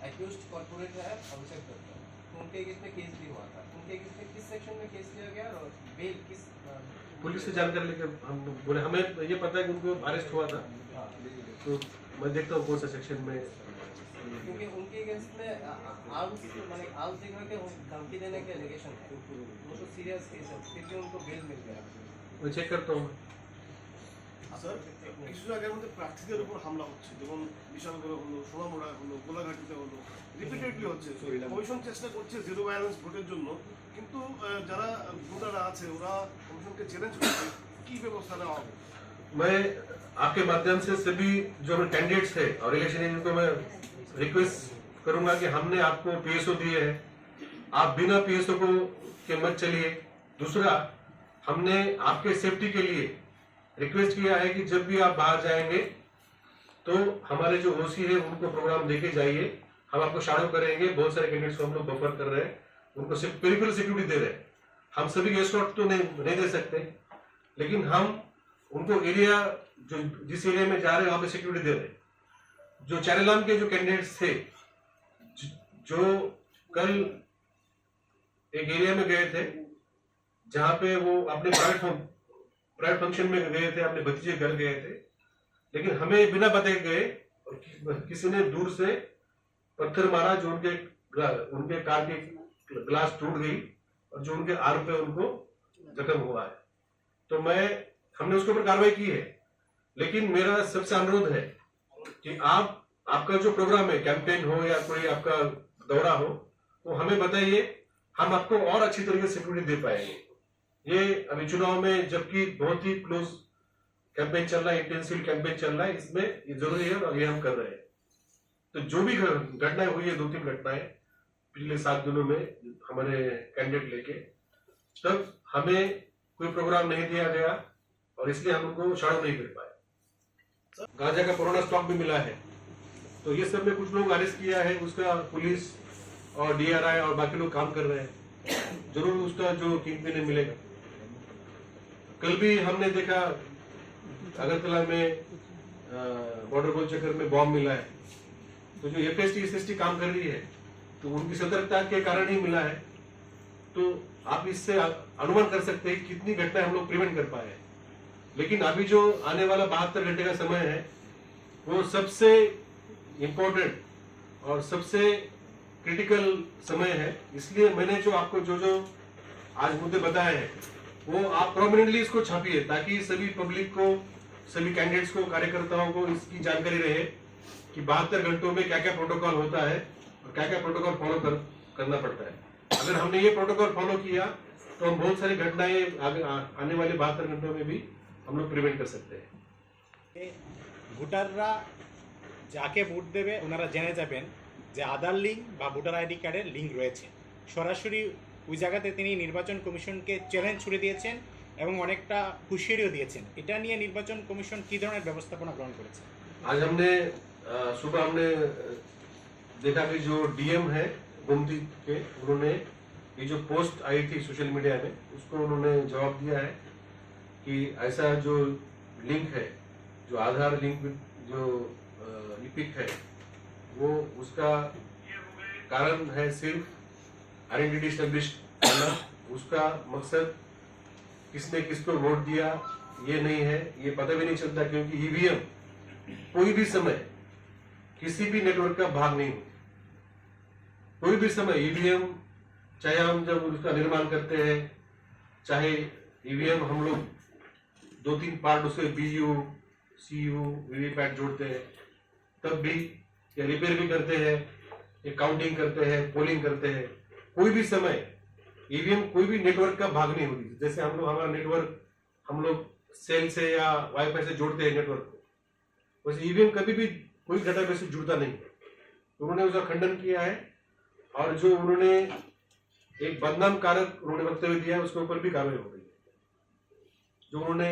Accused corporate है अभिषेक दत्ता, तो उनके अगेंस्ट में केस भी हुआ था। उनके अगेंस्ट में किस सेक्शन में केस लिया गया और बेल किस पुलिस से जानकारी लेकर हम बोले, हमें ये पता है कि उनको अरेस्ट हुआ था, तो मैं देखता हूँ कौन सा सेक्शन में, क्योंकि उनके अगेंस्ट में आर्म्स देने के धमकी देने के एलिगेशन है, वो तो सीरियस केस है, फिर भी उनको बेल मिल गया। मैं चेक करता हूँ। স্যার কিছু আগের মধ্যে প্রার্থীদের উপর হামলা হচ্ছে, যেমন বিশালগড়ে হলো, সোনামুড়ায় হলো, গোলাঘাটিতে হলো, রিপিটেডলি হচ্ছে। কমিশন চেষ্টা করছে জিরো ব্যালেন্স ভোটের জন্য, কিন্তু যারা ভোটাররা আছে ওরা কমিশনকে চ্যালেঞ্জ করছে, কি ব্যবস্থা নেওয়া হবে? मैं आपके माध्यम से सभी जो कैंडिडेट्स है और इलेक्शन एजेंट को मैं रिक्वेस्ट करूंगा कि हमने आपको पीएसओ दिए हैं, आप बिना पीएसओ को के मत चलिए। दूसरा, हमने आपके सेफ्टी के लिए रिक्वेस्ट किया है कि जब भी आप बाहर जाएंगे तो हमारे जो ओसी है उनको प्रोग्राम देके जाइए, हम आपको शाडो करेंगे। बहुत सारे कैंडिडेट्स को हम लोग बफर कर रहे हैं, उनको सिर्फ पेरिफेरल सिक्योरिटी दे रहे हैं। हम सभी को एस्कॉर्ट तो नहीं दे सकते, लेकिन हम उनको एरिया जो जिस एरिया में जा रहे हैं वहां पे सिक्योरिटी दे रहे हैं। जो चारेलाम के जो कैंडिडेट्स थे जो कल एक एरिया में गए थे जहां पे वो अपने प्राइवेट फंक्शन में गए थे, अपने भतीजे घर गए थे, लेकिन हमें बिना बताए गए और किसी ने दूर से पत्थर मारा जो उनके कार की ग्लास टूट गई और जो उनके आर्म पे उनको जख्म हुआ है। तो हमने उसके ऊपर कार्रवाई की है, लेकिन मेरा सबसे अनुरोध है कि आपका जो प्रोग्राम है, कैंपेन हो या कोई आपका दौरा हो, तो हमें बताइए, हम आपको और अच्छी तरीके से सिक्योरिटी दे पाएंगे। ये अभी चुनाव में जबकि बहुत ही क्लोज कैंपेन चल रहा है, इंटेंसिव कैंपेन चल रहा है, इसमें ये जरूरी है और ये हम कर रहे हैं। तो जो भी घटनाएं हुई है, 2-3 घटनाएं पिछले 7 दिनों में हमारे कैंडिडेट लेके, तब हमें कोई प्रोग्राम नहीं दिया गया और इसलिए हम उनको शाडो नहीं कर पाए। गांजा का पुराना स्टॉक भी मिला है, तो ये सब में कुछ लोग अरेस्ट किया है, उसका पुलिस और डीआरआई और बाकी लोग काम कर रहे हैं, जरूर उसका जो किंगपिन मिलेगा। कल भी हमने देखा अगरतला में बॉर्डर गोल चक्कर में बॉम्ब मिला है, तो जो एफएसटी काम कर रही है तो उनकी सतर्कता के कारण ही मिला है। तो आप इससे अनुमान कर सकते हैं कितनी घटनाएं हम लोग प्रिवेंट कर पाए। लेकिन अभी जो आने वाला 72 घंटे का समय है वो सबसे इम्पोर्टेंट और सबसे क्रिटिकल समय है, इसलिए मैंने जो आपको जो आज मुद्दे बताए हैं वो आप प्रोमिनेंटली इसको छापिए, ताकि सभी पब्लिक को, सभी कैंडिडेट्स को, कार्यकर्ताओं को इसकी जानकारी रहे कि 72 घंटों में क्या क्या प्रोटोकॉल होता है और क्या क्या प्रोटोकॉल फॉलो करना पड़ता है। अगर हमने ये प्रोटोकॉल फॉलो किया तो हम बहुत सारी घटनाएं आने वाले 72 घंटों में भी हम लोग प्रिवेंट कर सकते हैं। ভোটাররা যাকে ভোট দেবে ওনারা জেনে যাবেন যে আধার লিঙ্ক বা ভোটার আইডি কার্ডের লিঙ্ক রয়েছে। সরাসরি ওই জায়গাতে তিনি নির্বাচন কমিশনকে চ্যালেঞ্জ ছুড়ে দিয়েছেন এবং অনেকটা হুঁশিয়ারিও দিয়েছেন। এটা নিয়ে নির্বাচন কমিশন কী ধরনের ব্যবস্থাপনা গ্রহণ করেছে? आज हमने सुबह हमने देखा कि जो डीएम है गोमती के, उन्होंने ये जो पोस्ट आई थी सोशल मीडिया में उसको उन्होंने जवाब दिया है कि ऐसा जो लिंक है, जो आधार लिंक जो इपिक है, वो उसका कारण है सिर्फ आइडेंटिटी स्टैब्लिश करना। उसका मकसद किसने किसको वोट दिया ये नहीं है, ये पता भी नहीं चलता, क्योंकि ईवीएम कोई भी समय किसी भी नेटवर्क का भाग नहीं होती। कोई भी समय ईवीएम, चाहे हम जब उसका निर्माण करते हैं, चाहे ईवीएम हम लोग 2-3 पार्ट उसके बीयू, सीयू, वीवीपैट जोड़ते हैं, तब भी या रिपेयर भी करते हैं, या काउंटिंग करते हैं, पोलिंग करते हैं, कोई भी समय ईवीएम कोई भी नेटवर्क का भाग नहीं होती। जैसे हम लोग हमारा नेटवर्क हम लोग सेल से या वाईफाई से जोड़ते हैं नेटवर्क को, वैसे ईवीएम कभी भी कोई डेटाबेस से जुड़ता नहीं। तो उन्होंने उसका खंडन किया है और जो उन्होंने एक बदनाम कारक उन्होंने वक्तव्य दिया है उसके ऊपर भी कार्रवाई हो गई है। जो उन्होंने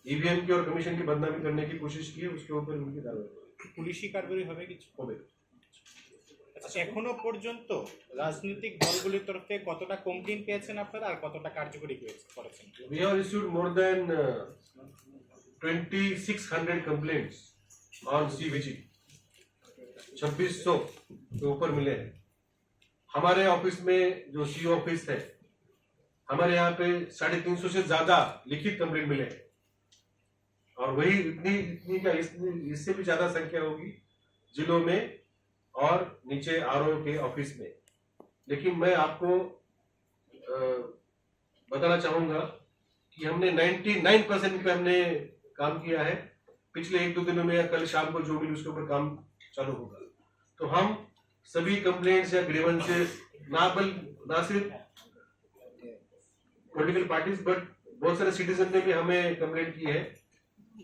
ईवीएम की और कमीशन की बदनामी करने की कोशिश की है उसके ऊपर उनकी कार्रवाई होगी। পুলিশি কার্যকরী হবে কিছু হবে। আচ্ছা, এখনো পর্যন্ত রাজনৈতিক দলগুলির তরফে কতটা কমপ্লেইন পেয়েছেন আপনারা আর কতটা কার্যকরী করেছেন? We have issued more than 2600 complaints on CVG. 2600 के ऊपर मिले हैं। हमारे ऑफिस में जो सी ऑफिस है, हमारे यहाँ पे 350 से ज्यादा लिखित कंप्लेंट मिले हैं, और वही इतनी का इससे भी ज्यादा संख्या होगी जिलों में और नीचे आरओ के ऑफिस में। लेकिन मैं आपको बताना चाहूंगा कि हमने 99% पे हमने काम किया है। पिछले 1-2 दिनों में या कल शाम को जो भी उसके ऊपर काम चालू होगा, तो हम सभी कंप्लेंट्स या ग्रीवेंसेस ना सिर्फ पॉलिटिकल पार्टीज बट बहुत सारे सिटीजन ने भी हमें कंप्लेंट की है,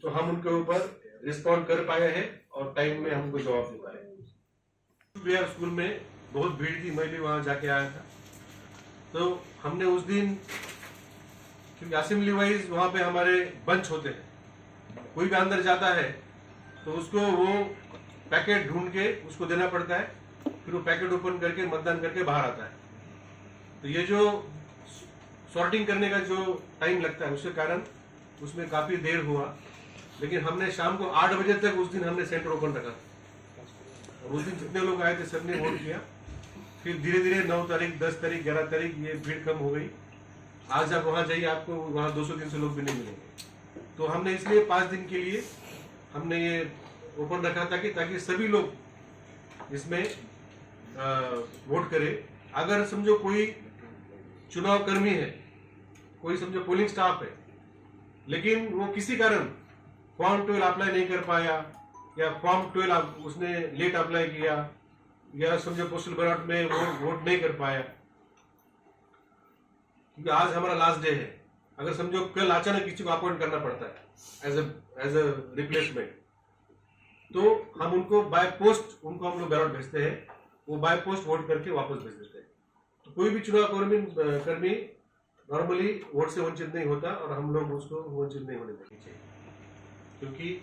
तो हम उनके ऊपर रिस्पॉन्ड कर पाए हैं और टाइम में हमको जवाब दे पाए। बिहार स्कूल में बहुत भीड़ थी, मैं भी वहां जाके आया था। तो हमने उस दिन, क्योंकि असेंबली वाइज वहां पे हमारे बंच होते हैं, कोई भी अंदर जाता है तो उसको वो पैकेट ढूंढ के उसको देना पड़ता है, फिर वो पैकेट ओपन करके मतदान करके बाहर आता है। तो ये जो सॉर्टिंग करने का जो टाइम लगता है उसके कारण उसमें काफी देर हुआ, लेकिन हमने शाम को 8 बजे तक उस दिन हमने सेंटर ओपन रखा, और उस दिन जितने लोग आए थे सबने वोट किया। फिर धीरे धीरे 9 तारीख, 10 तारीख, 11 तारीख ये भीड़ कम हो गई। आज आप वहां जाइए, आपको वहां 200-300 लोग भी नहीं मिलेंगे। तो हमने इसलिए 5 दिन के लिए हमने ये ओपन रखा था कि ताकि सभी लोग इसमें वोट करें। अगर समझो कोई चुनाव कर्मी है, कोई समझो पोलिंग स्टाफ है, लेकिन वो किसी कारण फॉर्म 12 अप्लाई नहीं कर पाया, या फॉर्म 12 उसने लेट अप्लाई किया, या समझो पोस्टल बैलेट में वो वोट नहीं कर पाया, क्योंकि आज हमारा लास्ट डे है। अगर समझो कल अचानक किसी को अपॉइंट करना पड़ता है एज अ रिप्लेसमेंट, तो हम उनको बाय पोस्ट उनको हम लोग बैलेट भेजते हैं, वो बाय पोस्ट वोट करके वापस भेज देते हैं। तो कोई भी चुनाव कर्मी नॉर्मली वोट से वंचित नहीं होता, और हम लोग उसको वंचित नहीं होने देनी चाहिए, क्योंकि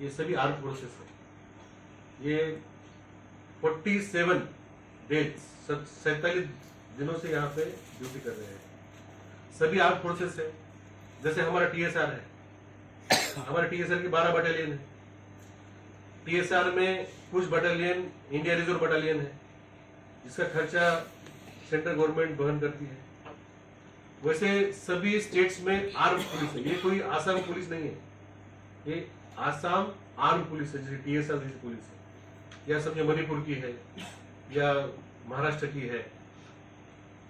ये सभी आर्म फोर्सेस है। ये 47 डेज 47 दिनों से यहाँ पे ड्यूटी कर रहे हैं। सभी आर्म फोर्सेस है। जैसे हमारा टीएसआर है, हमारे टीएसआर की 12 बटालियन है। टीएसआर में कुछ बटालियन इंडिया रिजर्व बटालियन है, जिसका खर्चा सेंट्रल गवर्नमेंट वहन करती है। वैसे सभी स्टेट्स में आर्म पुलिस है। ये कोई आसाम पुलिस नहीं है, ये आसाम आर्म पुलिस है, जैसे टीएसआर जैसी पुलिस है, या समझो मणिपुर की है या महाराष्ट्र की है।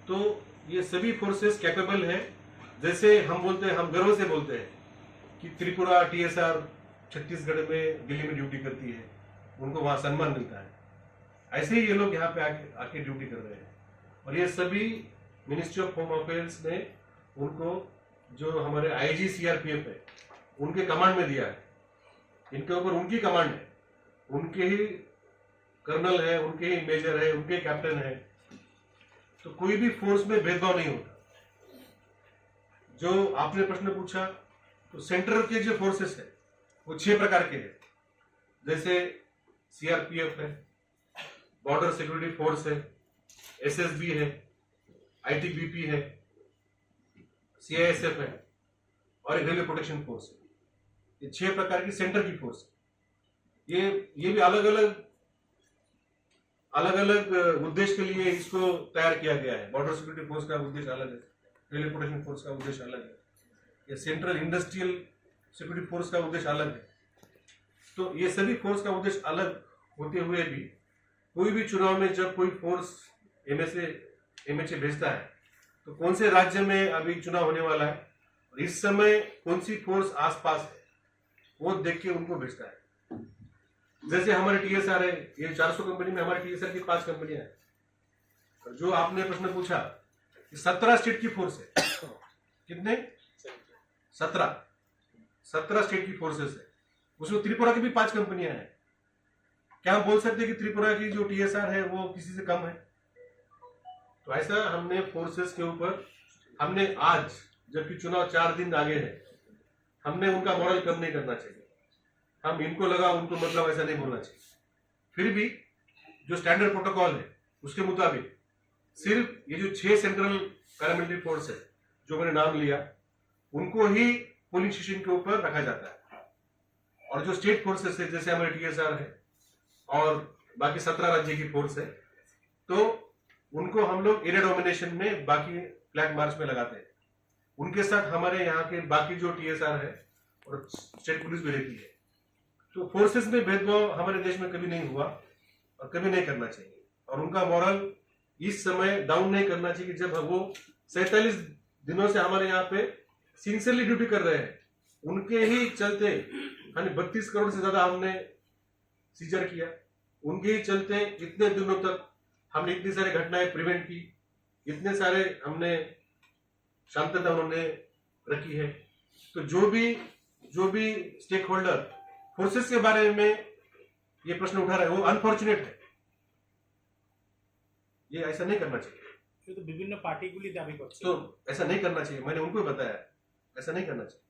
तो ये सभी फोर्सेस कैपेबल है। जैसे हम बोलते हैं, हम गर्व से बोलते हैं कि त्रिपुरा टीएसआर छत्तीसगढ़ में, दिल्ली में ड्यूटी करती है, उनको वहां सम्मान मिलता है। ऐसे ही ये लोग यहाँ पे आके ड्यूटी कर रहे हैं। और ये सभी मिनिस्ट्री ऑफ होम अफेयर्स ने उनको, जो हमारे आईजी सीआरपीएफ है, उनके कमांड में दिया है। इनके ऊपर उनकी कमांड है, उनके ही कर्नल है, उनके ही मेजर है, उनके कैप्टन है। तो कोई भी फोर्स में भेदभाव नहीं होता। जो आपने प्रश्न पूछा, तो सेंट्रल के जो फोर्सेस है वो 6 प्रकार के हैं। जैसे सीआरपीएफ है, बॉर्डर सिक्योरिटी फोर्स है, एसएसबी है, आईटीबीपी है, सीआईएसएफ है, और एक रेलवे प्रोटेक्शन फोर्स है। ये 6 प्रकार की सेंटर की फोर्स है। ये भी अलग अलग उद्देश्य के लिए इसको तैयार किया गया है। बॉर्डर सिक्योरिटी फोर्स का उद्देश्य अलग है, रेलवे प्रोटेक्शन फोर्स का उद्देश्य अलग है, ये सेंट्रल इंडस्ट्रियल सिक्योरिटी फोर्स का उद्देश्य अलग है। तो ये सभी फोर्स का उद्देश्य अलग होते हुए भी कोई भी चुनाव में जब कोई फोर्स एमएचए भेजता है, तो कौन से राज्य में अभी चुनाव होने वाला है, इस समय कौन सी फोर्स आसपास है, वो देख के उनको भेजता है। जैसे हमारे टीएसआर है, ये 400 कंपनी में हमारे टीएसआर की 5 कंपनियां हैं। जो आपने प्रश्न पूछा, 17 स्टेट की फोर्स है। कितने? 17 स्टेट की फोर्सेस है। उसमें त्रिपुरा की भी 5 कंपनियां हैं। क्या हम बोल सकते हैं कि त्रिपुरा की जो टीएसआर है वो किसी से कम है? तो ऐसा हमने फोर्सेस के ऊपर, हमने आज जबकि चुनाव 4 दिन आगे है, हमने उनका मॉडल कम नहीं करना चाहिए। हम इनको लगा उनको मतलब ऐसा नहीं बोलना चाहिए। फिर भी जो स्टैंडर्ड प्रोटोकॉल है उसके मुताबिक सिर्फ ये जो 6 सेंट्रल पैरामिलिट्री फोर्स है जो मैंने नाम लिया, उनको ही पोलिंग स्टेशन के ऊपर रखा जाता है। और जो स्टेट फोर्सेस है, जैसे हमारे टीएसआर है और बाकी 17 राज्य की फोर्स है, तो उनको हम लोग एरिया डोमिनेशन में बाकी फ्लैग मार्च में लगाते हैं। उनके साथ हमारे यहाँ के बाकी जो TSR है और स्टेट पुलिस भी रहती है। तो फोर्सेस में भेदभाव हमारे देश में कभी नहीं हुआ और कभी नहीं करना चाहिए, और उनका मॉरल इस समय डाउन नहीं करना चाहिए कि जब वो 47 दिनों से हमारे यहाँ पे सिंसियरली ड्यूटी कर रहे हैं। उनके ही चलते 32 करोड़ से ज्यादा हमने सीजर किया, उनके ही चलते इतने दिनों तक हमने इतनी सारी घटनाएं प्रिवेंट की, इतने सारे हमने शांतता उन्होंने रखी है। तो जो भी स्टेक होल्डर फोर्सेस के बारे में ये प्रश्न उठा रहा है वो अनफॉर्चुनेट है, ये ऐसा नहीं करना चाहिए। শুধু বিভিন্ন পার্টিগুলি দাবি করছে तो ऐसा नहीं करना चाहिए, मैंने उनको बताया ऐसा नहीं करना चाहिए।